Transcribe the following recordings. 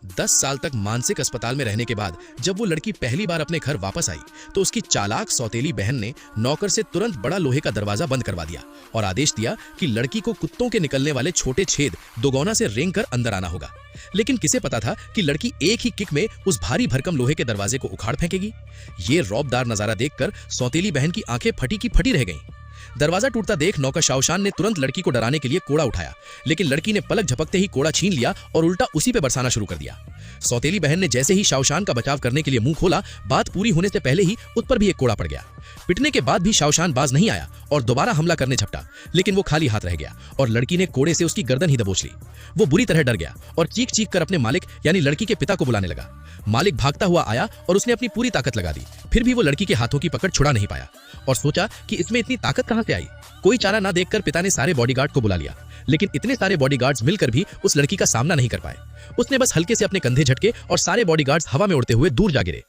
10 साल तक मानसिक अस्पताल में रहने के बाद जब वो लड़की पहली बार अपने घर वापस आई तो उसकी चालाक सौतेली बहन ने नौकर से तुरंत बड़ा लोहे का दरवाजा बंद करवा दिया और आदेश दिया कि लड़की को कुत्तों के निकलने वाले छोटे छेद दोगौना से रेंग कर अंदर आना होगा। लेकिन किसे पता था कि लड़की एक ही किक में उस भारी भरकम लोहे के दरवाजे को उखाड़ फेंकेगी। ये रौबदार नजारा देखकर सौतेली बहन की आंखें फटी की फटी रह गईं। दरवाजा टूटता देख नौकर शाओशान ने तुरंत लड़की को डराने के लिए कोड़ा उठाया, लेकिन लड़की ने पलक झपकते ही कोड़ा छीन लिया और उल्टा उसी पे बरसाना शुरू कर दिया। सौतेली बहन ने जैसे ही शाओशान का बचाव करने के लिए मुंह खोला, बात पूरी होने से पहले ही उस पर भी एक कोड़ा पड़ गया। पिटने के बाद भी शाओशान बाज नहीं आया और दोबारा हमला करने झपटा, लेकिन वो खाली हाथ रह गया और लड़की ने कोड़े से उसकी गर्दन ही दबोच ली। वो बुरी तरह डर गया और चीख चीख कर अपने मालिक यानी लड़की के पिता को बुलाने लगा। मालिक भागता हुआ आया और उसने अपनी पूरी ताकत लगा दी, फिर भी वो लड़की के हाथों की पकड़ छुड़ा नहीं पाया और सोचा कि इसमें इतनी ताकत कहां से आई। कोई चारा ना देखकर पिता ने सारे बॉडीगार्ड को बुला लिया, लेकिन इतने सारे बॉडीगार्ड्स मिलकर भी उस लड़की का सामना नहीं कर पाए। उसने बस हल्के से अपने कंधे झटके और सारे बॉडीगार्ड्स हवा में उड़ते हुए दूर जा गिरे।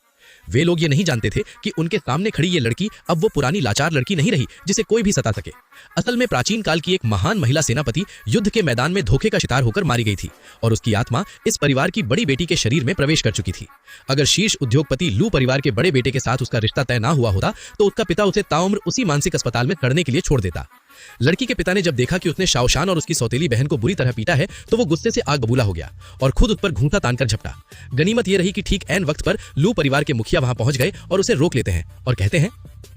वे लोग ये नहीं जानते थे कि उनके सामने खड़ी ये लड़की अब वो पुरानी लाचार लड़की नहीं रही जिसे कोई भी सता सके। असल में प्राचीन काल की एक महान महिला सेनापति युद्ध के मैदान में धोखे का शिकार होकर मारी गई थी और उसकी आत्मा इस परिवार की बड़ी बेटी के शरीर में प्रवेश कर चुकी थी। अगर शीर्ष उद्योगपति लू परिवार के बड़े बेटे के साथ उसका रिश्ता तय ना हुआ होता तो उसका पिता उसे ताउम्र उसी मानसिक अस्पताल में सड़ने के लिए छोड़ देता। लड़की के पिता ने जब देखा कि उसने शाओशान और उसकी सौतेली बहन को बुरी तरह पीटा है तो वो गुस्से से आग बबूला हो गया और खुद उस पर घूंसा तानकर झपटा। गनीमत ये रही कि ठीक ऐन वक्त पर लू परिवार के मुखिया वहां पहुंच गए और उसे रोक लेते हैं और कहते हैं,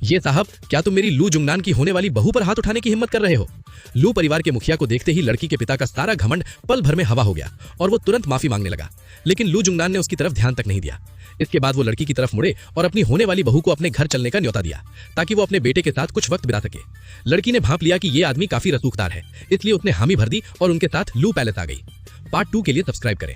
ये साहब, क्या तुम मेरी लू जुंगनान की होने वाली बहू पर हाथ उठाने की हिम्मत कर रहे हो? लू परिवार के मुखिया को देखते ही लड़की के पिता का सारा घमंड पल भर में हवा हो गया और वो तुरंत माफी मांगने लगा, लेकिन लू जुंगनान ने उसकी तरफ ध्यान तक नहीं दिया। इसके बाद वो लड़की की तरफ मुड़े और अपनी होने वाली बहू को अपने घर चलने का न्योता दिया ताकि वो अपने बेटे के साथ कुछ वक्त बिता सके। लड़की ने भांप लिया कि ये आदमी काफी रसूखदार है, इसलिए उसने हामी भर दी और उनके साथ लू पैलेस आ गई। पार्ट 2 के लिए सब्सक्राइब करें।